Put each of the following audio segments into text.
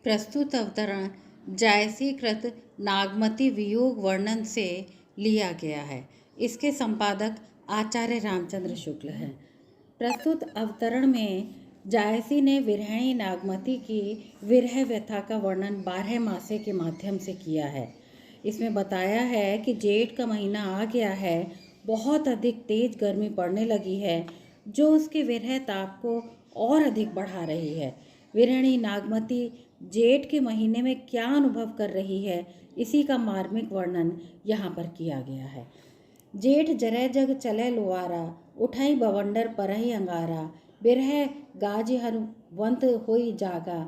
प्रस्तुत अवतरण जायसी कृत नागमती वियोग वर्णन से लिया गया है। इसके संपादक आचार्य रामचंद्र शुक्ल हैं। प्रस्तुत अवतरण में जायसी ने विरहिणी नागमती की विरह व्यथा का वर्णन 12 मासे के माध्यम से किया है। इसमें बताया है कि जेठ का महीना आ गया है, बहुत अधिक तेज गर्मी पड़ने लगी है, जो उसके विरह ताप को और अधिक बढ़ा रही है। विरहिणी नागमती जेठ के महीने में क्या अनुभव कर रही है, इसी का मार्मिक वर्णन यहाँ पर किया गया है। जेठ जरै जग चलै लुआरा, उठई बवंडर परहि अंगारा, बिरह गाज हनुवंत होई जागा,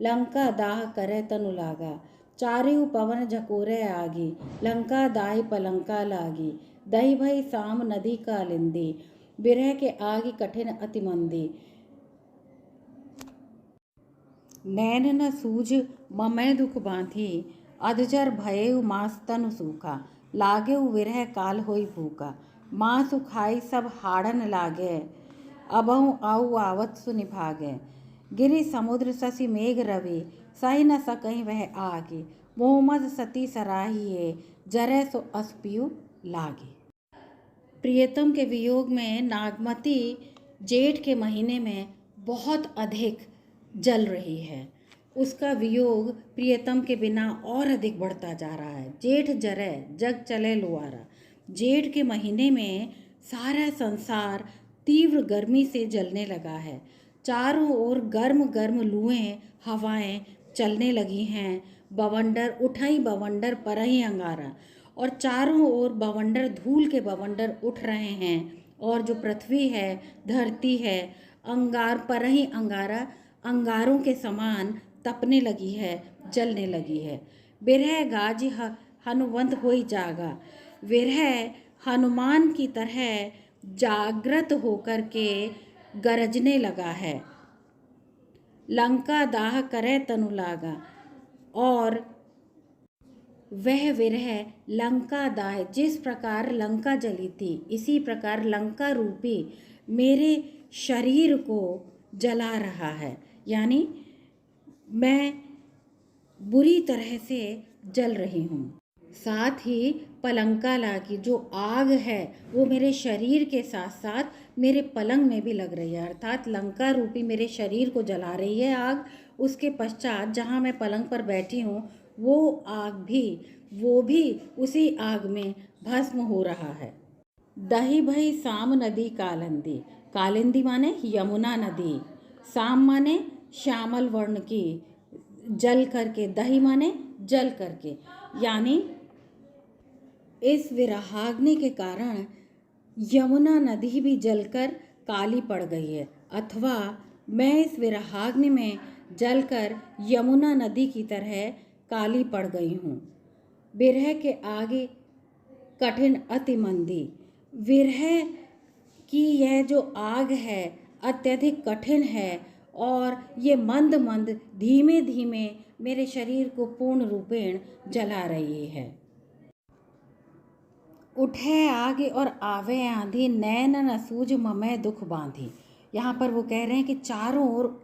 लंका दाह करे तनु लागा, चारिउ पवन झकोरे आगी, लंका दाहि पलंका लागी, दही भई साम नदी का लिंदी, बिरह के आगी कठिन अति मंदी, नैन न सूझ ममै दुख बांधी, अधजर भयउ मास तनु सूखा, लागेउ विरह काल होई भूखा, माँ सुखाई सब हाड़न लागे, अबहु आऊ आवत सुनि भागे, गिरि समुद्र शशि मेघ रवि, सही न सकहीं वह आगे, मोहम्मद सती सराहिए, जरै सो अस्पियु लागे। प्रियतम के वियोग में नागमती जेठ के महीने में बहुत अधिक जल रही है। उसका वियोग प्रियतम के बिना और अधिक बढ़ता जा रहा है। जेठ जरै जग चले लुआरा, जेठ के महीने में सारा संसार तीव्र गर्मी से जलने लगा है। चारों ओर गर्म गर्म लुएं हवाएं चलने लगी हैं। बवंडर उठई बवंडर परहि अंगारा, और चारों ओर बवंडर धूल के बवंडर उठ रहे हैं, और जो पृथ्वी है, धरती है, अंगार परहि अंगारा, अंगारों के समान तपने लगी है, जलने लगी है। बिरह गाज हनुवंत होई जागा, विरह हनुमान की तरह जागृत होकर के गरजने लगा है। लंका दाह करे तनु लागा, और वह विरह लंका दाह, जिस प्रकार लंका जली थी, इसी प्रकार लंका रूपी मेरे शरीर को जला रहा है। यानी मैं बुरी तरह से जल रही हूँ। साथ ही पलंका लागी, जो आग है वो मेरे शरीर के साथ साथ मेरे पलंग में भी लग रही है, अर्थात लंका रूपी मेरे शरीर को जला रही है आग। उसके पश्चात जहाँ मैं पलंग पर बैठी हूँ, वो भी उसी आग में भस्म हो रहा है। दही भई साम नदी कालिंदी, कालिंदी माने यमुना नदी, साम माने श्यामल वर्ण की, जल करके, दही माने जल करके, यानी इस विरहाग्नि के कारण यमुना नदी भी जलकर काली पड़ गई है, अथवा मैं इस विरहाग्नि में जलकर यमुना नदी की तरह काली पड़ गई हूँ। विरह के आगे कठिन अति मंदी, विरह की यह जो आग है अत्यधिक कठिन है, और ये मंद मंद धीमे धीमे मेरे शरीर को पूर्ण रूपेण जला रही है। उठे आगे और आवे आंधी, नैन न सूझ ममै दुख बांधी। यहाँ पर वो कह रहे हैं कि चारों ओर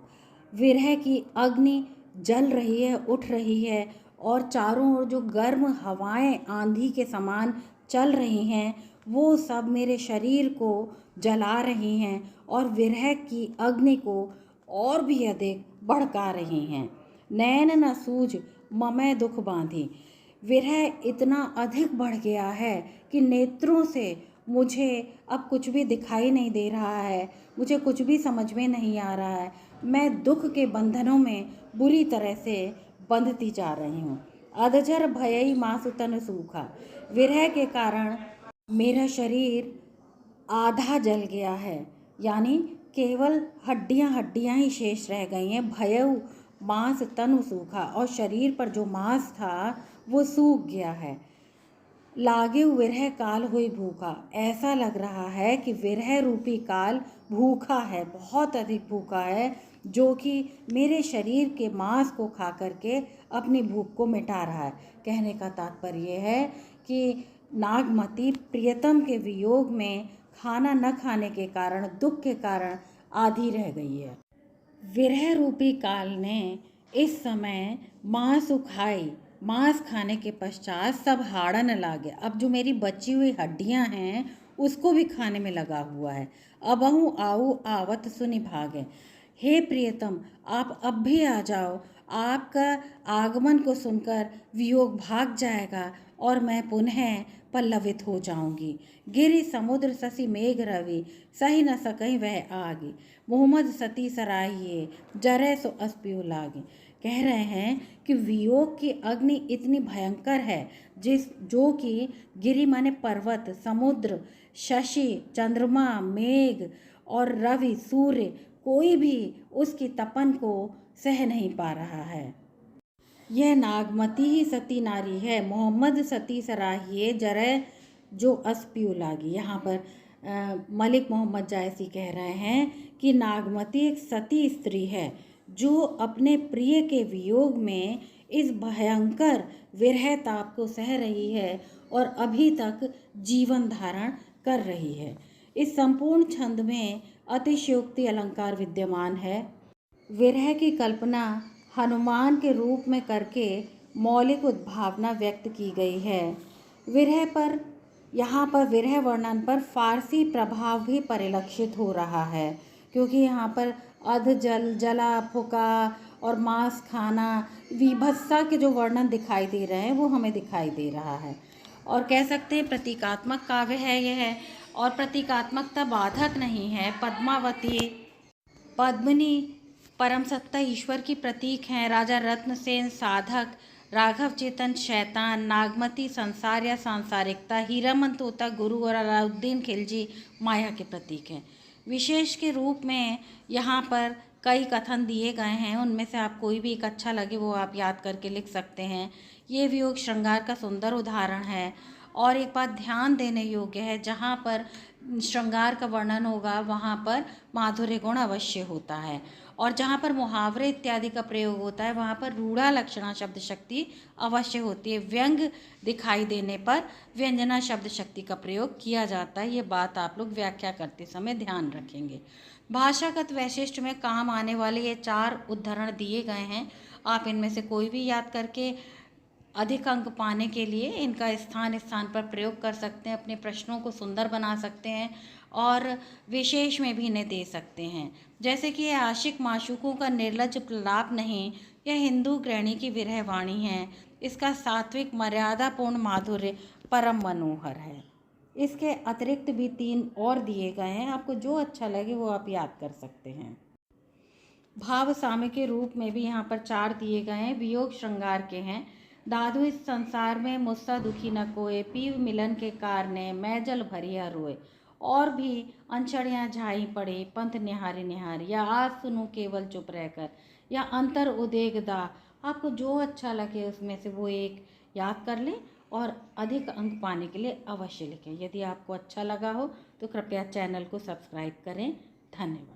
विरह की अग्नि जल रही है, उठ रही है, और चारों ओर जो गर्म हवाएं आंधी के समान चल रही हैं, वो सब मेरे शरीर को जला रही हैं और विरह की अग्नि को और भी अधिक भड़का रही हैं। नैन न सूझ ममै दुख बांधी, विरह इतना अधिक बढ़ गया है कि नेत्रों से मुझे अब कुछ भी दिखाई नहीं दे रहा है, मुझे कुछ भी समझ में नहीं आ रहा है। मैं दुख के बंधनों में बुरी तरह से बंधती जा रही हूँ। अधजर भयई मासु तन सूखा, विरह के कारण मेरा शरीर आधा जल गया है, यानी केवल हड्डियां हड्डियां ही शेष रह गई हैं। भयउ मांस तनु सूखा, और शरीर पर जो मांस था वो सूख गया है। लागे विरह काल हुई भूखा, ऐसा लग रहा है कि विरह रूपी काल भूखा है, बहुत अधिक भूखा है, जो कि मेरे शरीर के मांस को खा करके अपनी भूख को मिटा रहा है। कहने का तात्पर्य है कि नागमती प्रियतम के वियोग में खाना न खाने के कारण, दुख के कारण आधी रह गई है। विरह रूपी काल ने इस समय मांस खाने के पश्चात सब हाड़न लागे। अब जो मेरी बची हुई हड्डियां हैं उसको भी खाने में लगा हुआ है। अबहु आऊ आवत सुनि भागे। हे प्रियतम, आप अब भी आ जाओ। आपका आगमन को सुनकर वियोग भाग जाएगा और मैं पुनः पल्लवित हो जाऊंगी। गिरि समुद्र शशि मेघ रवि, सही न सकई वह आगे। मोहम्मद सती सराहिए, जरे सो अस्पियो लागे। कह रहे हैं कि वियोग की अग्नि इतनी भयंकर है जो कि गिरि माने पर्वत, समुद्र, शशि, चंद्रमा, मेघ और रवि सूर्य, कोई भी उसकी तपन को सह नहीं पा रहा है। यह नागमती ही सती नारी है, मोहम्मद सती सराहिए जरे जो अस्पियो लागी। यहाँ पर मलिक मोहम्मद जायसी कह रहे हैं कि नागमती एक सती स्त्री है जो अपने प्रिय के वियोग में इस भयंकर विरह ताप को सह रही है और अभी तक जीवन धारण कर रही है। इस संपूर्ण छंद में अतिशयोक्ति अलंकार विद्यमान है। विरह की कल्पना हनुमान के रूप में करके मौलिक उद्भावना व्यक्त की गई है। यहाँ पर विरह वर्णन पर फारसी प्रभाव भी परिलक्षित हो रहा है, क्योंकि यहाँ पर अध जला फुका और मांस खाना, विभत्सा के जो वर्णन दिखाई दे रहे हैं वो हमें दिखाई दे रहा है। और कह सकते हैं प्रतीकात्मक काव्य है यह, और प्रतीकात्मकता बाधक नहीं है। पद्मिनी परम सत्ता ईश्वर की प्रतीक हैं। राजा रत्नसेन साधक, राघव चेतन शैतान, नागमती संसार या सांसारिकता, हीरामन तोता गुरु और अलाउद्दीन खिलजी माया के प्रतीक हैं। विशेष के रूप में यहाँ पर कई कथन दिए गए हैं, उनमें से आप कोई भी एक अच्छा लगे वो आप याद करके लिख सकते हैं। ये वियोग श्रृंगार का सुंदर उदाहरण है। और एक बात ध्यान देने योग्य है, जहाँ पर श्रृंगार का वर्णन होगा वहाँ पर माधुर्य गुण अवश्य होता है, और जहाँ पर मुहावरे इत्यादि का प्रयोग होता है वहाँ पर रूढ़ा लक्षणा शब्द शक्ति अवश्य होती है। व्यंग दिखाई देने पर व्यंजना शब्द शक्ति का प्रयोग किया जाता है। ये बात आप लोग व्याख्या करते समय ध्यान रखेंगे। भाषागत वैशिष्ट्य में काम आने वाले ये 4 उद्धरण दिए गए हैं। आप इनमें से कोई भी याद करके अधिक अंक पाने के लिए इनका स्थान पर प्रयोग कर सकते हैं, अपने प्रश्नों को सुंदर बना सकते हैं और विशेष में भी इन्हें दे सकते हैं। जैसे कि यह आशिक माशूकों का निर्लज्ज प्रलाप नहीं, यह हिंदू गृहिणी की विरह वाणी है। इसका सात्विक मर्यादापूर्ण माधुर्य परम मनोहर है। इसके अतिरिक्त भी 3 और दिए गए हैं, आपको जो अच्छा लगे वो आप याद कर सकते हैं। भाव साम्य के रूप में भी यहाँ पर 4 दिए गए हैं, वियोग श्रृंगार के हैं। दादू इस संसार में मुझसा दुखी न कोय, पीव मिलन के कारणे मैं जल भरिया रोए। और भी अंचड़ियाँ झाई पड़े पंथ निहारी निहारी, या आज सुनूं केवल चुप रहकर, या अंतर उदेग दा। आपको जो अच्छा लगे उसमें से वो एक याद कर लें और अधिक अंक पाने के लिए अवश्य लिखें। यदि आपको अच्छा लगा हो तो कृपया चैनल को सब्सक्राइब करें। धन्यवाद।